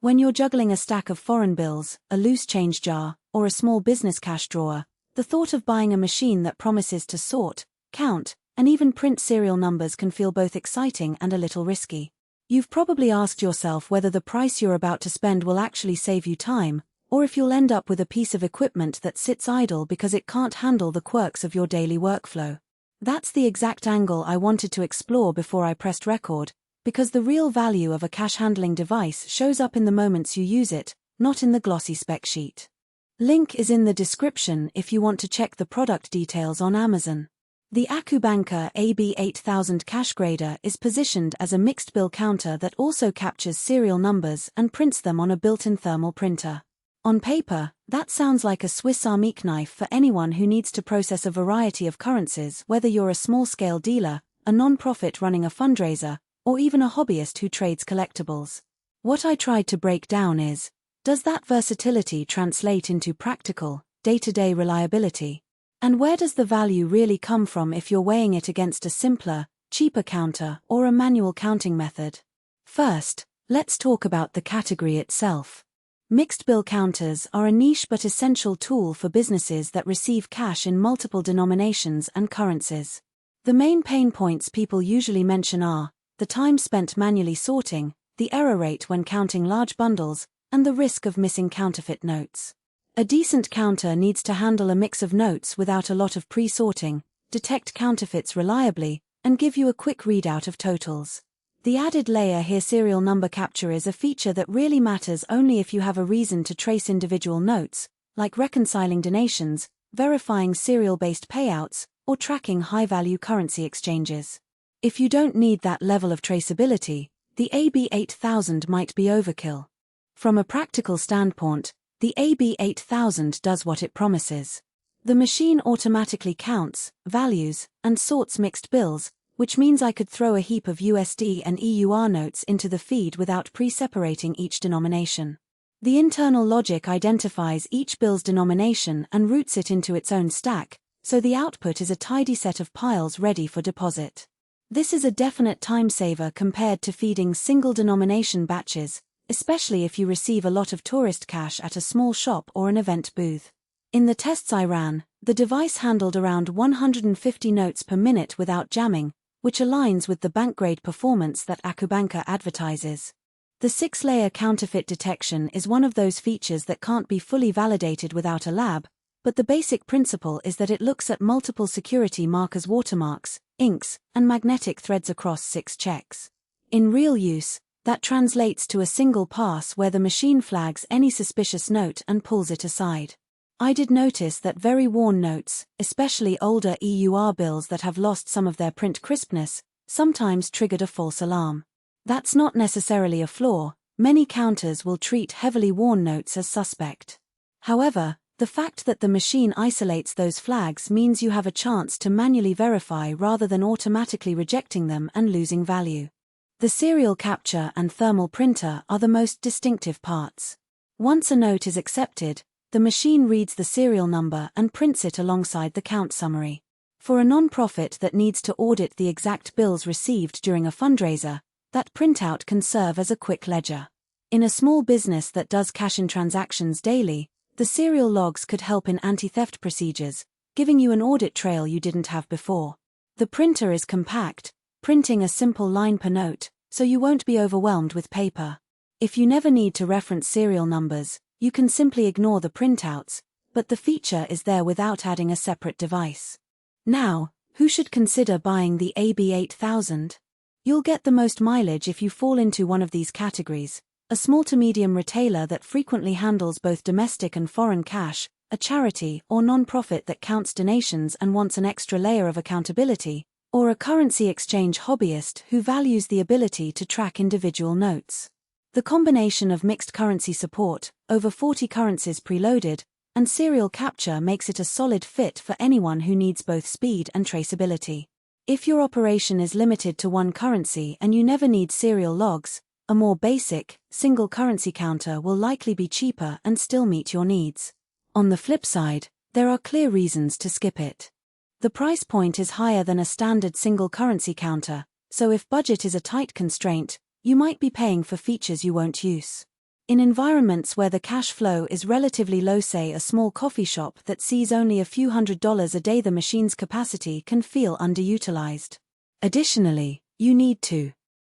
When you're juggling a stack of foreign bills, a loose change jar, or a small business cash drawer, the thought of buying a machine that promises to sort, count, and even print serial numbers can feel both exciting and a little risky. You've probably asked yourself whether the price you're about to spend will actually save you time, or if you'll end up with a piece of equipment that sits idle because it can't handle the quirks of your daily workflow. That's the exact angle I wanted to explore before I pressed record, because the real value of a cash handling device shows up in the moments you use it, not in the glossy spec sheet. Link is in the description if you want to check the product details on Amazon. The AccuBANKER AB8000 CashGrader is positioned as a mixed bill counter that also captures serial numbers and prints them on a built-in thermal printer. On paper, that sounds like a Swiss Army knife for anyone who needs to process a variety of currencies, whether you're a small-scale dealer, a non-profit running a fundraiser, or even a hobbyist who trades collectibles. What I tried to break down is, does that versatility translate into practical, day-to-day reliability? And where does the value really come from if you're weighing it against a simpler, cheaper counter or a manual counting method? First, let's talk about the category itself. Mixed bill counters are a niche but essential tool for businesses that receive cash in multiple denominations and currencies. The main pain points people usually mention are the time spent manually sorting, the error rate when counting large bundles, and the risk of missing counterfeit notes. A decent counter needs to handle a mix of notes without a lot of pre-sorting, detect counterfeits reliably, and give you a quick readout of totals. The added layer here, serial number capture, is a feature that really matters only if you have a reason to trace individual notes, like reconciling donations, verifying serial-based payouts, or tracking high-value currency exchanges. If you don't need that level of traceability, the AB8000 might be overkill. From a practical standpoint, the AB8000 does what it promises. The machine automatically counts, values, and sorts mixed bills, which means I could throw a heap of USD and EUR notes into the feed without pre-separating each denomination. The internal logic identifies each bill's denomination and routes it into its own stack, so the output is a tidy set of piles ready for deposit. This is a definite time saver compared to feeding single denomination batches, especially if you receive a lot of tourist cash at a small shop or an event booth. In the tests I ran, the device handled around 150 notes per minute without jamming, which aligns with the bank-grade performance that AccuBANKER advertises. The 6-layer counterfeit detection is one of those features that can't be fully validated without a lab, but the basic principle is that it looks at multiple security markers, watermarks, inks, and magnetic threads across 6 checks. In real use, that translates to a single pass where the machine flags any suspicious note and pulls it aside. I did notice that very worn notes, especially older EUR bills that have lost some of their print crispness, sometimes triggered a false alarm. That's not necessarily a flaw. Many counters will treat heavily worn notes as suspect. However, the fact that the machine isolates those flags means you have a chance to manually verify rather than automatically rejecting them and losing value. The serial capture and thermal printer are the most distinctive parts. Once a note is accepted, the machine reads the serial number and prints it alongside the count summary. For a non-profit that needs to audit the exact bills received during a fundraiser, that printout can serve as a quick ledger. In a small business that does cash-in transactions daily, the serial logs could help in anti-theft procedures, giving you an audit trail you didn't have before. The printer is compact, printing a simple line per note, so you won't be overwhelmed with paper. If you never need to reference serial numbers, you can simply ignore the printouts, but the feature is there without adding a separate device. Now, who should consider buying the AB8000? You'll get the most mileage if you fall into one of these categories: a small to medium retailer that frequently handles both domestic and foreign cash, a charity or non-profit that counts donations and wants an extra layer of accountability, or a currency exchange hobbyist who values the ability to track individual notes. The combination of mixed currency support, over 40 currencies preloaded, and serial capture makes it a solid fit for anyone who needs both speed and traceability. If your operation is limited to one currency and you never need serial logs, a more basic, single currency counter will likely be cheaper and still meet your needs. On the flip side, there are clear reasons to skip it. The price point is higher than a standard single currency counter, so if budget is a tight constraint, you might be paying for features you won't use. In environments where the cash flow is relatively low, say a small coffee shop that sees only a few $100s a day, the machine's capacity can feel underutilized. Additionally, you need to